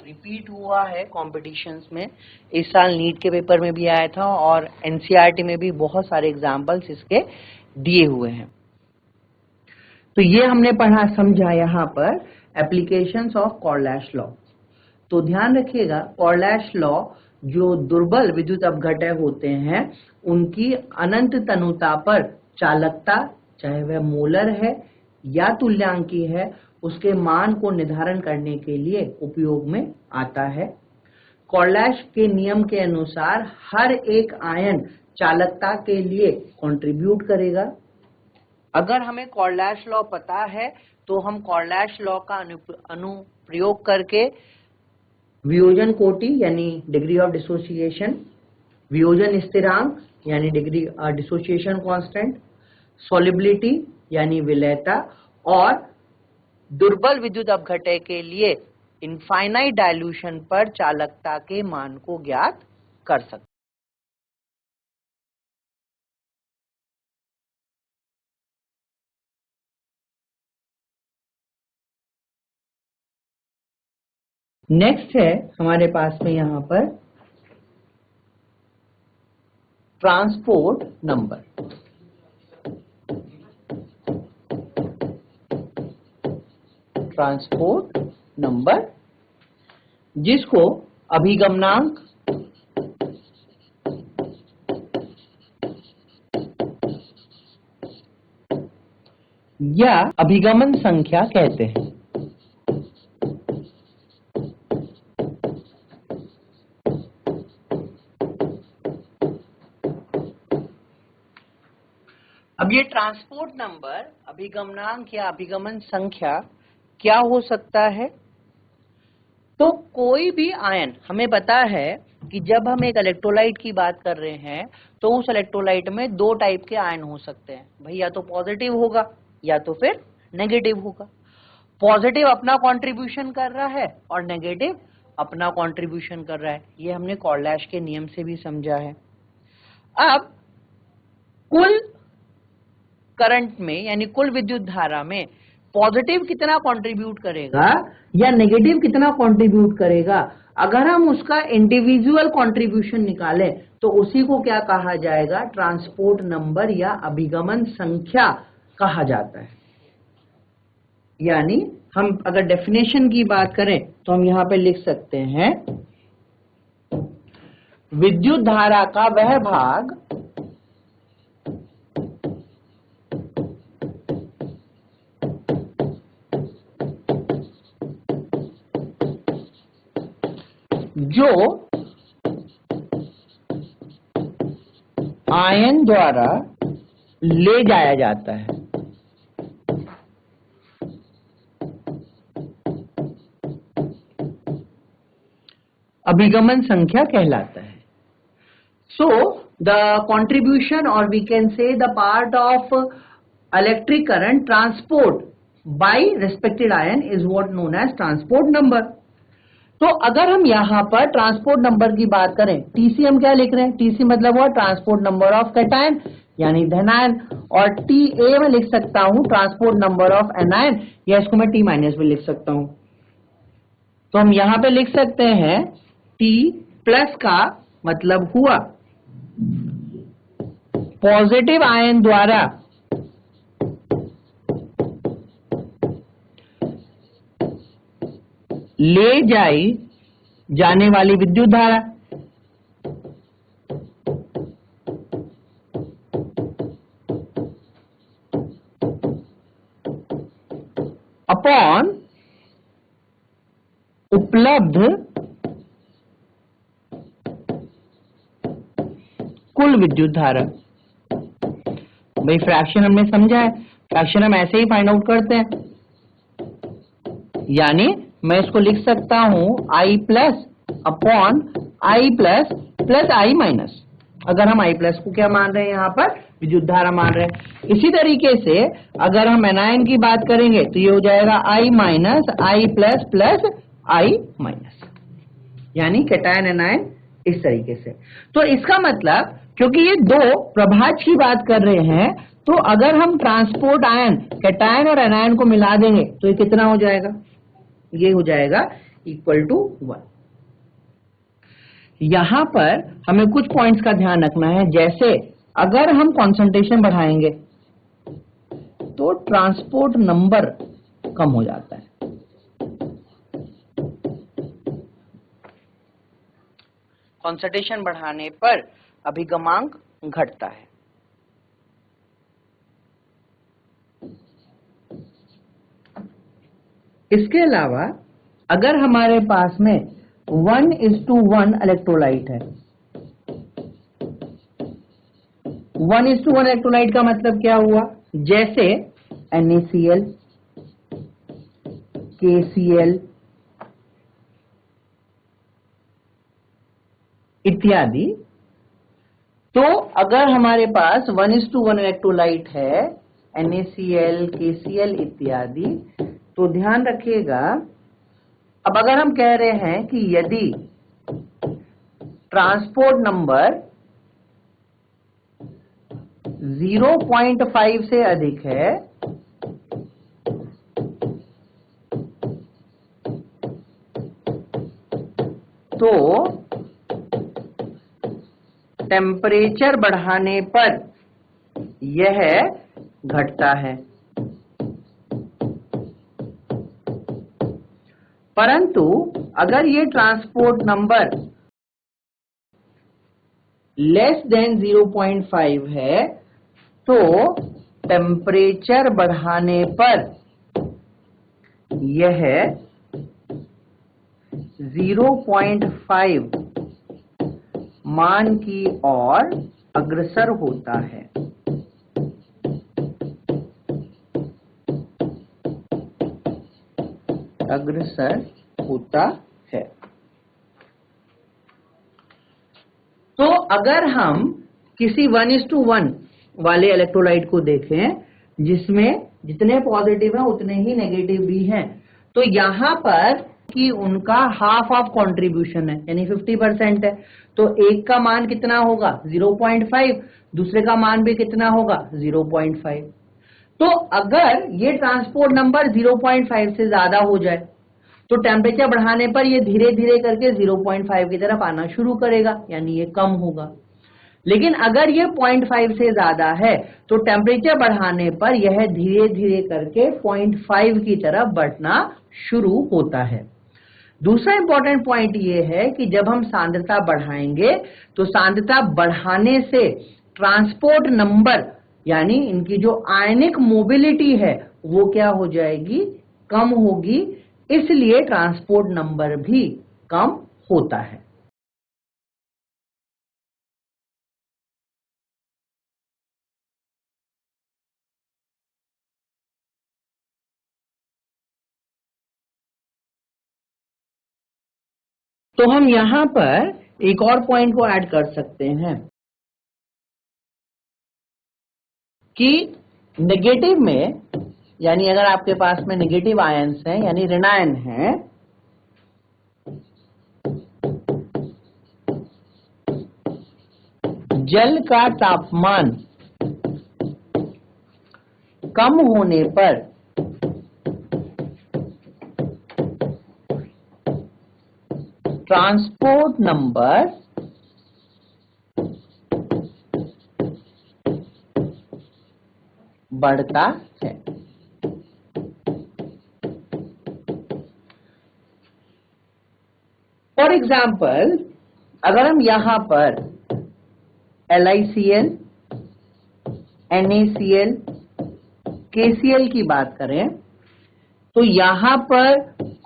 रिपीट हुआ है कॉम्पिटिशन्स में। इस साल नीट के पेपर में भी आया था और एनसीईआरटी में भी बहुत सारे एग्जाम्पल्स इसके दिए हुए हैं। तो ये हमने पढ़ा समझा यहाँ पर एप्लीकेशंस ऑफ कॉर्लैश लॉ। तो ध्यान रखिएगा, कॉर्लैश लॉ जो दुर्बल विद्युत अपघटय होते हैं उनकी अनंत तनुता पर चालकता, चाहे वह मोलर है या तुल्यांकी है, उसके मान को निर्धारण करने के लिए उपयोग में आता है। कॉर्लैश के नियम के अनुसार हर एक आयन चालकता के लिए कंट्रीब्यूट करेगा। अगर हमें कॉर्लैश लॉ पता है तो हम कॉर्लैश लॉ का अनुप्रयोग करके वियोजन कोटि यानी डिग्री ऑफ डिसोसिएशन, वियोजन स्थिरांक यानी डिग्री डिसोसिएशन कांस्टेंट, सॉल्युबिलिटी यानी विलेयता और दुर्बल विद्युत अपघटय के लिए इनफाइनाइट डाइल्यूशन पर चालकता के मान को ज्ञात कर सकते हैं। नेक्स्ट है हमारे पास में यहां पर ट्रांसपोर्ट नंबर। ट्रांसपोर्ट नंबर जिसको अभिगमनांक या अभिगमन संख्या कहते हैं। अब ये ट्रांसपोर्ट नंबर, अभिगमनांक या अभिगमन संख्या क्या हो सकता है? तो कोई भी आयन, हमें पता है कि जब हम एक इलेक्ट्रोलाइट की बात कर रहे हैं तो उस इलेक्ट्रोलाइट में दो टाइप के आयन हो सकते हैं भाई, या तो पॉजिटिव होगा या तो फिर नेगेटिव होगा। पॉजिटिव अपना कंट्रीब्यूशन कर रहा है और नेगेटिव अपना कंट्रीब्यूशन कर रहा है। ये हमने कॉर्लैश के नियम से भी समझा है। अब कुल करंट में यानी कुल विद्युत धारा में पॉजिटिव कितना कंट्रीब्यूट करेगा या नेगेटिव कितना कंट्रीब्यूट करेगा, अगर हम उसका इंडिविजुअल कंट्रीब्यूशन निकालें तो उसी को क्या कहा जाएगा? ट्रांसपोर्ट नंबर या अभिगमन संख्या कहा जाता है। यानी हम अगर डेफिनेशन की बात करें तो हम यहां पे लिख सकते हैं विद्युत धारा का वह भाग जो आयन द्वारा ले जाया जाता है। अभिगमन संख्या कहलाता है। So the contribution, or we can say the part of electric current transport by respective ion is what known as transport number. तो अगर हम यहाँ पर ट्रांसपोर्ट नंबर की बात करें, टीसी हम क्या लिख रहे हैं, टीसी मतलब हुआ ट्रांसपोर्ट नंबर ऑफ कैटायन यानी धनायन, और टी ए में लिख सकता हूं ट्रांसपोर्ट नंबर ऑफ एनायन, या इसको मैं टी माइनस भी लिख सकता हूं। तो हम यहां पे लिख सकते हैं टी प्लस का मतलब हुआ पॉजिटिव आयन द्वारा ले जाने वाली विद्युत धारा, अपॉन उपलब्ध कुल विद्युत धारा। भाई फ्रैक्शन हमने समझा है, फ्रैक्शन हम ऐसे ही फाइंड आउट करते हैं, यानी मैं इसको लिख सकता हूं I plus upon I plus plus I minus, अगर हम I प्लस को क्या मान रहे हैं, यहां पर विद्युत धारा मान रहे हैं। इसी तरीके से अगर हम एनायन की बात करेंगे तो ये हो जाएगा I minus I plus plus I minus, यानी कैटायन एनायन इस तरीके से। तो इसका मतलब क्योंकि ये दो प्रभाज की बात कर रहे हैं, तो अगर हम ट्रांसपोर्ट आयन कैटायन और एनायन को मिला देंगे तो ये कितना हो जाएगा, ये हो जाएगा इक्वल टू 1। यहां पर हमें कुछ पॉइंट्स का ध्यान रखना है, जैसे अगर हम कंसंट्रेशन बढ़ाएंगे तो ट्रांसपोर्ट नंबर कम हो जाता है। कंसंट्रेशन बढ़ाने पर अभिगमांक घटता है। इसके अलावा अगर हमारे पास में 1:1 इलेक्ट्रोलाइट है, 1:1 इलेक्ट्रोलाइट का मतलब क्या हुआ, जैसे NaCl, KCl इत्यादि। तो अगर हमारे पास 1:1 इलेक्ट्रोलाइट है, NaCl, KCl इत्यादि, तो ध्यान रखिएगा, अब अगर हम कह रहे हैं कि यदि ट्रांसपोर्ट नंबर 0.5 से अधिक है तो टेम्परेचर बढ़ाने पर यह घटता है, परंतु अगर ये ट्रांसपोर्ट नंबर लेस देन 0.5 है तो टेम्परेचर बढ़ाने पर यह 0.5 मान की ओर अग्रसर होता है। अग्रसर होता है। तो अगर हम किसी 1:1 वाले इलेक्ट्रोलाइट को देखें, जिसमें जितने पॉजिटिव हैं उतने ही नेगेटिव भी हैं, तो यहां पर कि उनका हाफ ऑफ कंट्रीब्यूशन है, यानी 50% है, तो एक का मान कितना होगा 0.5, दूसरे का मान भी कितना होगा 0.5। तो अगर ये ट्रांसपोर्ट नंबर 0.5 से ज्यादा हो जाए तो टेम्परेचर बढ़ाने पर ये धीरे धीरे करके 0.5 की तरफ आना शुरू करेगा, यानी ये कम होगा। लेकिन अगर ये 0.5 से ज्यादा है तो टेम्परेचर बढ़ाने पर यह धीरे धीरे करके 0.5 की तरफ बढ़ना शुरू होता है। दूसरा इंपॉर्टेंट पॉइंट ये है कि जब हम सांद्रता बढ़ाएंगे तो सांद्रता बढ़ाने से ट्रांसपोर्ट नंबर यानी इनकी जो आयनिक मोबिलिटी है वो क्या हो जाएगी, कम होगी, इसलिए ट्रांसपोर्ट नंबर भी कम होता है। तो हम यहां पर एक और पॉइंट को ऐड कर सकते हैं कि नेगेटिव में, यानी अगर आपके पास में नेगेटिव आयंस हैं यानी ऋणायन हैं, जल का तापमान कम होने पर ट्रांसपोर्ट नंबर बढ़ता है। फॉर एग्जाम्पल, अगर हम यहां पर LiCl, NaCl, KCl की बात करें तो यहां पर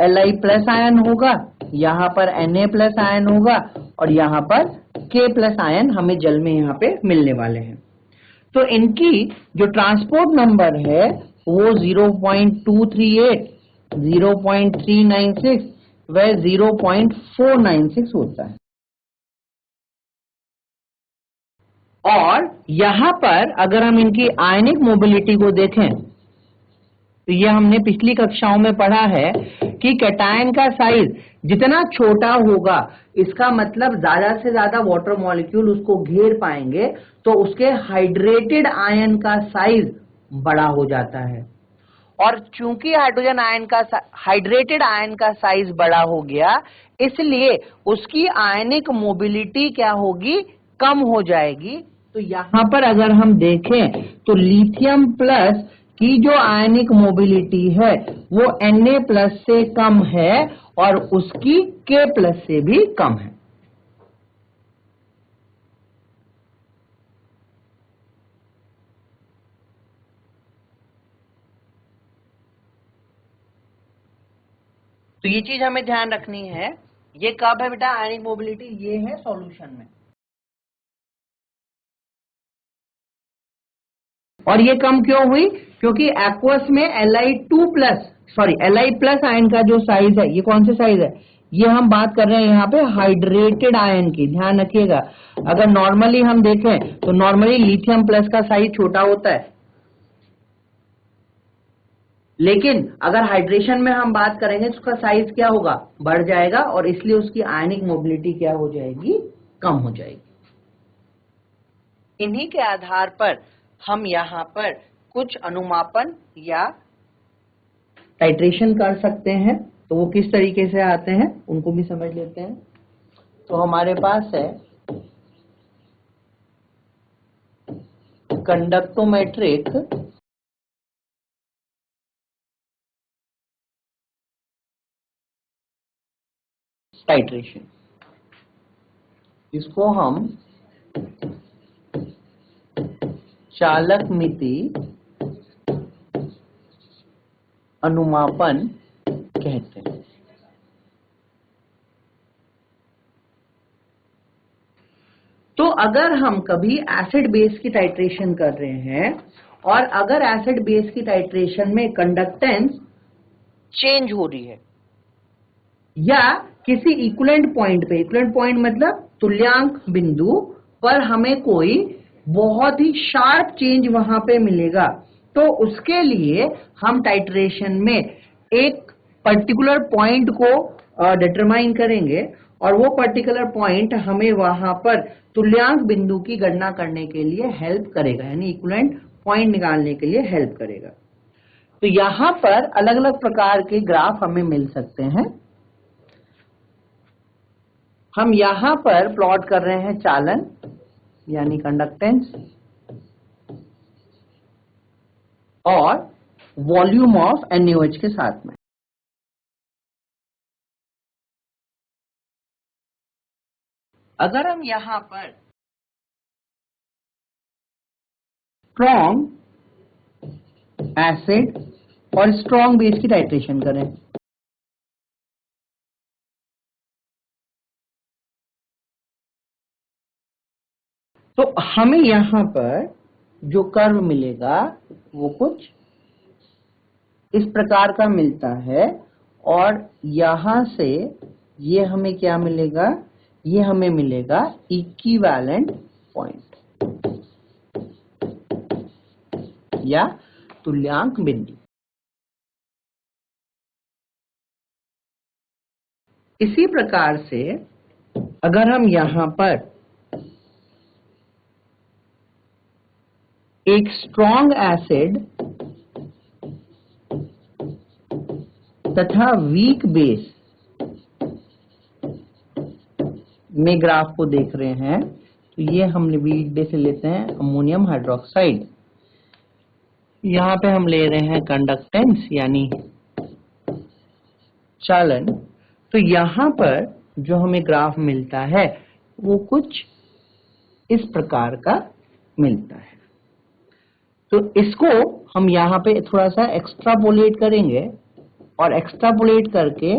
Li प्लस आयन होगा, यहां पर Na प्लस आयन होगा और यहां पर K प्लस आयन हमें जल में यहां पे मिलने वाले हैं। तो इनकी जो ट्रांसपोर्ट नंबर है वो 0.238, 0.396 व 0.496 होता है। और यहां पर अगर हम इनकी आयनिक मोबिलिटी को देखें तो ये हमने पिछली कक्षाओं में पढ़ा है कि कैटायन का साइज जितना छोटा होगा, इसका मतलब ज्यादा से ज्यादा वाटर मॉलिक्यूल उसको घेर पाएंगे, तो उसके हाइड्रेटेड आयन का साइज बड़ा हो जाता है। और चूंकि हाइड्रोजन आयन का हाइड्रेटेड आयन का साइज बड़ा हो गया, इसलिए उसकी आयनिक मोबिलिटी क्या होगी, कम हो जाएगी। तो यहां पर अगर हम देखें तो लिथियम प्लस की जो आयनिक मोबिलिटी है वो Na प्लस से कम है और उसकी K प्लस से भी कम है। तो ये चीज हमें ध्यान रखनी है। ये कब है बेटा आयनिक मोबिलिटी, ये है सॉल्यूशन में। और ये कम क्यों हुई, क्योंकि एक्वस में Li प्लस आयन का जो साइज है, ये कौन से साइज है, ये हम बात कर रहे हैं यहाँ पे हाइड्रेटेड आयन की, ध्यान रखिएगा। अगर नॉर्मली हम देखें तो नॉर्मली लिथियम प्लस का साइज छोटा होता है, लेकिन अगर हाइड्रेशन में हम बात करेंगे तो उसका साइज क्या होगा, बढ़ जाएगा और इसलिए उसकी आयनिक मोबिलिटी क्या हो जाएगी, कम हो जाएगी। इन्हीं के आधार पर हम यहाँ पर कुछ अनुमापन या टाइट्रेशन कर सकते हैं। तो वो किस तरीके से आते हैं उनको भी समझ लेते हैं। तो हमारे पास है कंडक्टोमेट्रिक टाइट्रेशन, इसको हम चालक मिति अनुमापन कहते हैं। तो अगर हम कभी एसिड बेस की टाइट्रेशन कर रहे हैं और अगर एसिड बेस की टाइट्रेशन में कंडक्टेंस चेंज हो रही है या किसी इक्विवेलेंट पॉइंट पे, इक्विवेलेंट पॉइंट मतलब तुल्यांक बिंदु पर हमें कोई बहुत ही शार्प चेंज वहां पे मिलेगा, तो उसके लिए हम टाइट्रेशन में एक पर्टिकुलर पॉइंट को डिटरमाइन करेंगे और वो पर्टिकुलर पॉइंट हमें वहां पर तुल्यांक बिंदु की गणना करने के लिए हेल्प करेगा, यानी इक्विवेलेंट पॉइंट निकालने के लिए हेल्प करेगा। तो यहां पर अलग अलग प्रकार के ग्राफ हमें मिल सकते हैं। हम यहां पर प्लॉट कर रहे हैं चालन यानी कंडक्टेंस और वॉल्यूम ऑफ NaOH के साथ में। अगर हम यहां पर स्ट्रॉन्ग एसिड और स्ट्रॉन्ग बेस की टाइट्रेशन करें तो हमें यहां पर जो कर्व मिलेगा वो कुछ इस प्रकार का मिलता है और यहां से ये हमें क्या मिलेगा ये हमें मिलेगा इक्विवेलेंट पॉइंट या तुल्यांक बिंदु। इसी प्रकार से अगर हम यहां पर एक स्ट्रॉन्ग एसिड तथा वीक बेस में ग्राफ को देख रहे हैं, तो ये हम वीक बेस लेते हैं अमोनियम हाइड्रोक्साइड। यहां पे हम ले रहे हैं कंडक्टेंस यानी चालन। तो यहां पर जो हमें ग्राफ मिलता है वो कुछ इस प्रकार का मिलता है। तो इसको हम यहाँ पे थोड़ा सा एक्स्ट्रापोलेट करेंगे और एक्स्ट्रापोलेट करके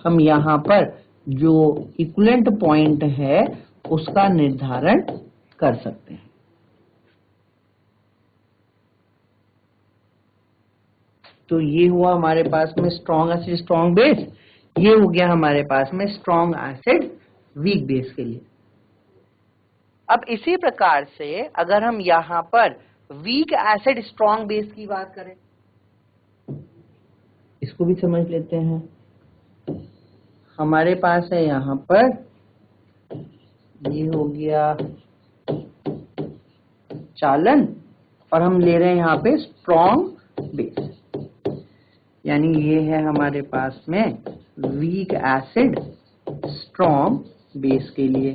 हम यहाँ पर जो इक्विवेलेंट पॉइंट है उसका निर्धारण कर सकते हैं। तो ये हुआ हमारे पास में स्ट्रॉन्ग एसिड स्ट्रॉन्ग बेस, ये हो गया हमारे पास में स्ट्रॉन्ग एसिड वीक बेस के लिए। अब इसी प्रकार से अगर हम यहाँ पर वीक एसिड स्ट्रॉन्ग बेस की बात करें, इसको भी समझ लेते हैं। हमारे पास है यहाँ पर, ये हो गया चालन और हम ले रहे हैं यहाँ पे स्ट्रॉन्ग बेस, यानी ये है हमारे पास में वीक एसिड स्ट्रॉन्ग बेस के लिए।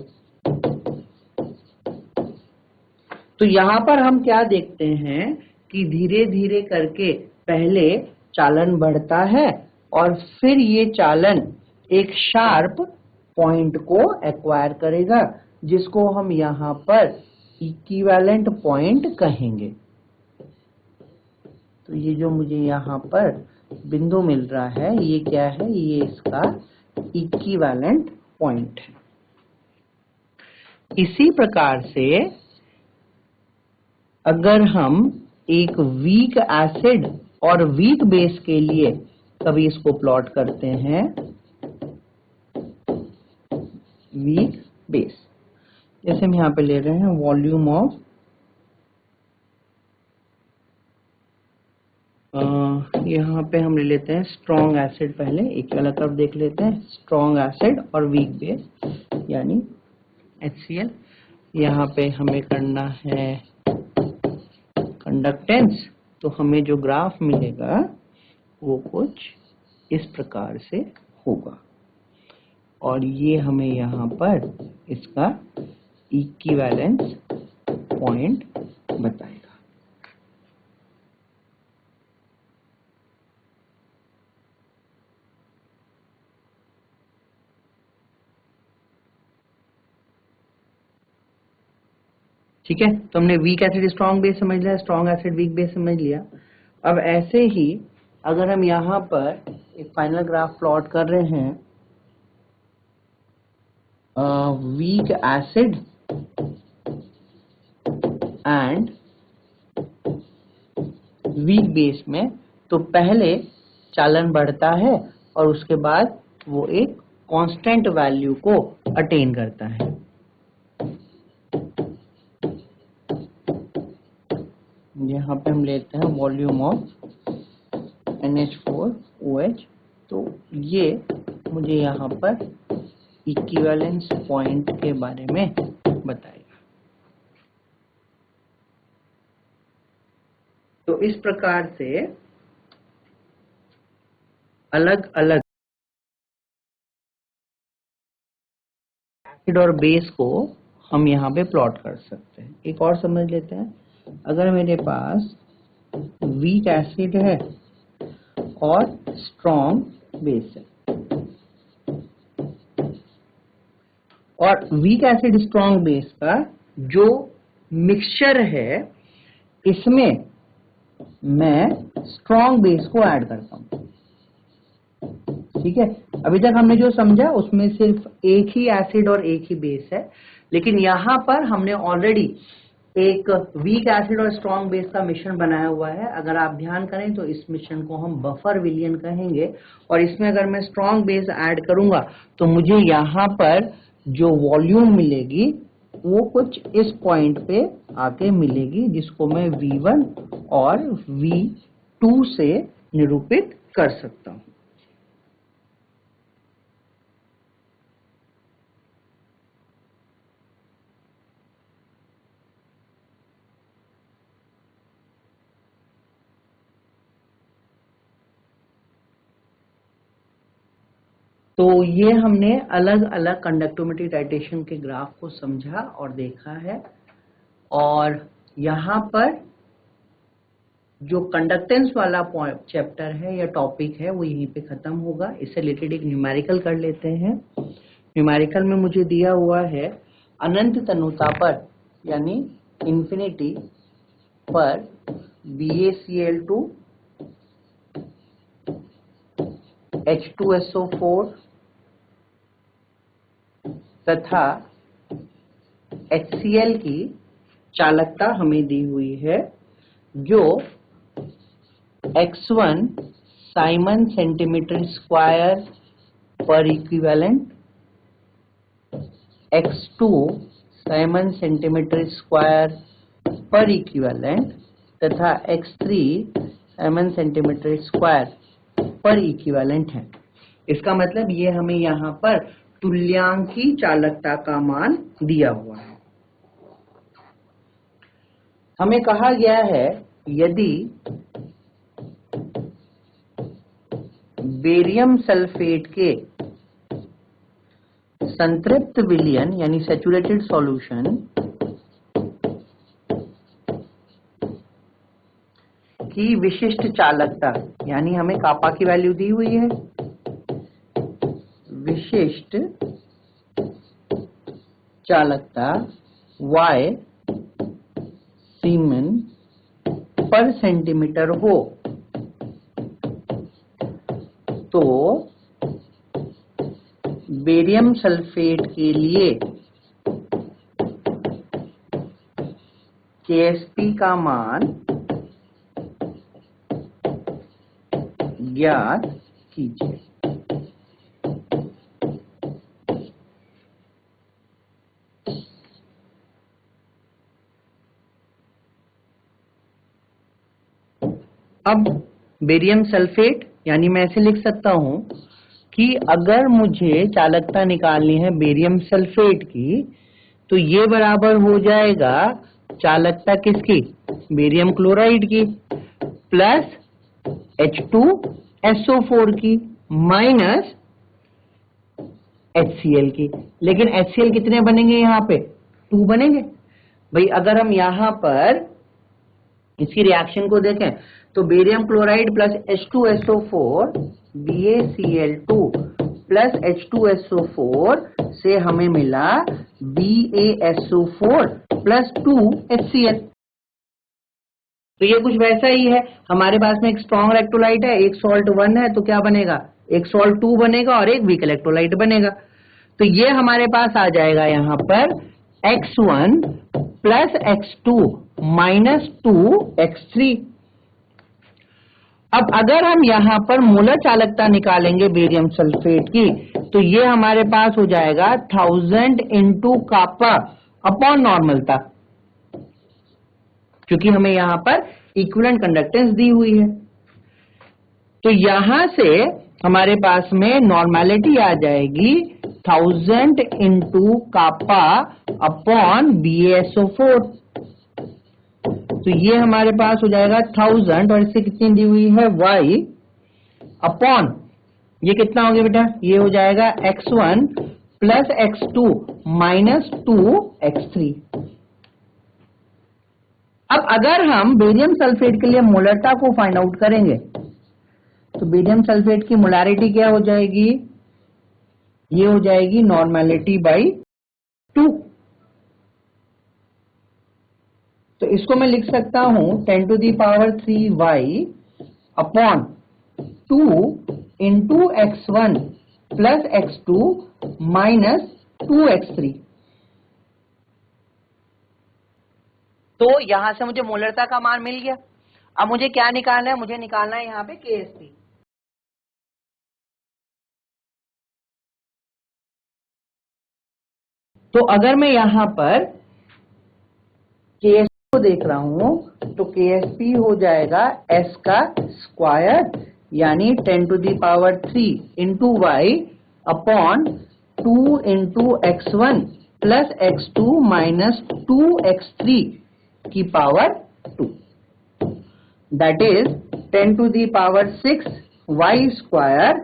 तो यहां पर हम क्या देखते हैं कि धीरे धीरे करके पहले चालन बढ़ता है और फिर ये चालन एक शार्प पॉइंट को एक्वायर करेगा, जिसको हम यहां पर इक्विवेलेंट पॉइंट कहेंगे। तो ये जो मुझे यहां पर बिंदु मिल रहा है ये क्या है, ये इसका इक्विवेलेंट पॉइंट है। इसी प्रकार से अगर हम एक वीक एसिड और वीक बेस के लिए कभी इसको प्लॉट करते हैं, वीक बेस, जैसे हम यहाँ पे ले रहे हैं वॉल्यूम ऑफ यहाँ पे हम ले लेते हैं स्ट्रॉन्ग एसिड, पहले एक वाला कर्व देख लेते हैं, स्ट्रॉन्ग एसिड और वीक बेस यानी HCl। यहाँ पे हमें करना है कंडक्टेंस, तो हमें जो ग्राफ मिलेगा वो कुछ इस प्रकार से होगा और ये हमें यहाँ पर इसका इक्विवेलेंस पॉइंट बताएगा। ठीक है, तो हमने वीक एसिड स्ट्रॉन्ग बेस समझ लिया, स्ट्रॉन्ग एसिड वीक बेस समझ लिया। अब ऐसे ही अगर हम यहाँ पर एक फाइनल ग्राफ प्लॉट कर रहे हैं weak acid and weak base में, तो पहले चालन बढ़ता है और उसके बाद वो एक कांस्टेंट वैल्यू को अटेन करता है। यहाँ पे हम लेते हैं वॉल्यूम ऑफ NH4OH, तो ये मुझे यहाँ पर इक्विवेलेंस पॉइंट के बारे में बताएगा। तो इस प्रकार से अलग अलग एसिड और बेस को हम यहाँ पे प्लॉट कर सकते हैं। एक और समझ लेते हैं, अगर मेरे पास वीक एसिड है और स्ट्रॉन्ग बेस है, और वीक एसिड स्ट्रॉन्ग बेस का जो मिक्सचर है इसमें मैं स्ट्रॉन्ग बेस को ऐड करता हूं। ठीक है, अभी तक हमने जो समझा उसमें सिर्फ एक ही एसिड और एक ही बेस है, लेकिन यहां पर हमने ऑलरेडी एक वीक एसिड और स्ट्रॉन्ग बेस का मिश्रण बनाया हुआ है। अगर आप ध्यान करें तो इस मिश्रण को हम बफर विलयन कहेंगे, और इसमें अगर मैं स्ट्रॉन्ग बेस ऐड करूंगा तो मुझे यहाँ पर जो वॉल्यूम मिलेगी वो कुछ इस पॉइंट पे आके मिलेगी, जिसको मैं V1 और V2 से निरूपित कर सकता हूं। तो ये हमने अलग अलग कंडक्टिविटी टाइटेशन के ग्राफ को समझा और देखा है, और यहाँ पर जो कंडक्टेंस वाला चैप्टर है या टॉपिक है वो यहीं पे खत्म होगा। इससे रिलेटेड एक न्यूमेरिकल कर लेते हैं। न्यूमेरिकल में मुझे दिया हुआ है अनंत तनुता पर यानी इंफिनिटी पर BaCl2 H2SO4 तथा HCl की चालकता हमें दी हुई है, जो x1 साइमन सेंटीमीटर स्क्वायर पर equivalent, x2 Simon centimetre square पर इक्विवेलेंट तथा x3 साइमन सेंटीमीटर स्क्वायर पर इक्विवेलेंट है। इसका मतलब ये हमें यहाँ पर तुल्यांकी चालकता का मान दिया हुआ है। हमें कहा गया है यदि बेरियम सल्फेट के संतृप्त विलयन यानी सैचुरेटेड सॉल्यूशन की विशिष्ट चालकता, यानी हमें कापा की वैल्यू दी हुई है, विशिष्ट चालकता Y सीमेन पर सेंटीमीटर हो, तो बेरियम सल्फेट के लिए Ksp का मान ज्ञात कीजिए। अब बेरियम सल्फेट यानी मैं ऐसे लिख सकता हूं कि अगर मुझे चालकता निकालनी है बेरियम सल्फेट की, तो ये बराबर हो जाएगा चालकता किसकी, बेरियम क्लोराइड की, प्लस H2SO4 की माइनस HCl की। लेकिन HCl कितने बनेंगे, यहाँ पे 2 बनेंगे। भाई अगर हम यहाँ पर इसकी रिएक्शन को देखें तो barium chloride plus H2SO4 BaCl2 plus H2SO4 से हमें मिला BaSO4 प्लस 2HCl। तो ये कुछ वैसा ही है, हमारे पास में एक स्ट्रॉन्ग इलेक्ट्रोलाइट है, एक सॉल्ट 1 है, तो क्या बनेगा, एक सॉल्ट 2 बनेगा और एक वीक इलेक्ट्रोलाइट बनेगा। तो ये हमारे पास आ जाएगा यहाँ पर X1 plus X2 minus 2X3। अब अगर हम यहाँ पर मोलर चालकता निकालेंगे बेरियम सल्फेट की, तो ये हमारे पास हो जाएगा 1000 इंटू कापा अपॉन नॉर्मलता, क्योंकि हमें यहाँ पर इक्विवेलेंट कंडक्टेंस दी हुई है। तो यहां से हमारे पास में नॉर्मेलिटी आ जाएगी 1000 इंटू कापा अपॉन BaSO4। तो ये हमारे पास हो जाएगा 1000 और इससे कितनी दी हुई है Y अपॉन, ये कितना हो गया बेटा, ये हो जाएगा X1 plus X2 minus 2X3। अब अगर हम बेरियम सल्फेट के लिए मोलरता को फाइंड आउट करेंगे, तो बेरियम सल्फेट की मोलारिटी क्या हो जाएगी, ये हो जाएगी नॉर्मेलिटी बाई 2। तो इसको मैं लिख सकता हूं 10⁻³ upon 2 into X1 plus X2 minus 2X3। तो यहां से मुझे मोलरता का मान मिल गया। अब मुझे क्या निकालना है, मुझे निकालना है यहाँ पे Ksp। तो अगर मैं यहाँ पर KSP को देख रहा हूं तो KSP हो जाएगा S का स्क्वायर यानी 10 to the power 3 into y upon 2 into x1 plus x2 minus 2x3 की power 2, that is 10 to the power 6 y square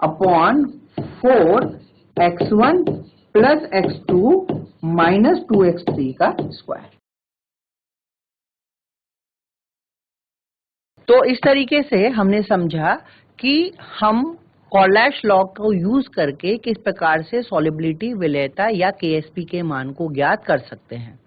upon 4 x1 plus x2 minus 2x3 का स्क्वायर। तो इस तरीके से हमने समझा कि हम कॉलैश लॉ को यूज करके किस प्रकार से सॉल्युबिलिटी, विलेयता या KSP के मान को ज्ञात कर सकते हैं।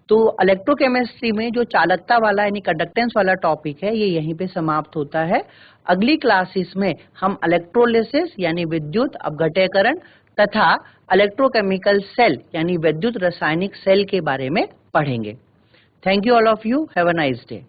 तो इलेक्ट्रोकेमिस्ट्री में जो चालकता वाला यानी कंडक्टेंस वाला टॉपिक है ये यहीं पे समाप्त होता है। अगली क्लासेस में हम इलेक्ट्रोलिसिस यानी विद्युत अपघटयकरण तथा इलेक्ट्रोकेमिकल सेल यानी विद्युत रासायनिक सेल के बारे में पढ़ेंगे। Thank you all of you, have a nice day.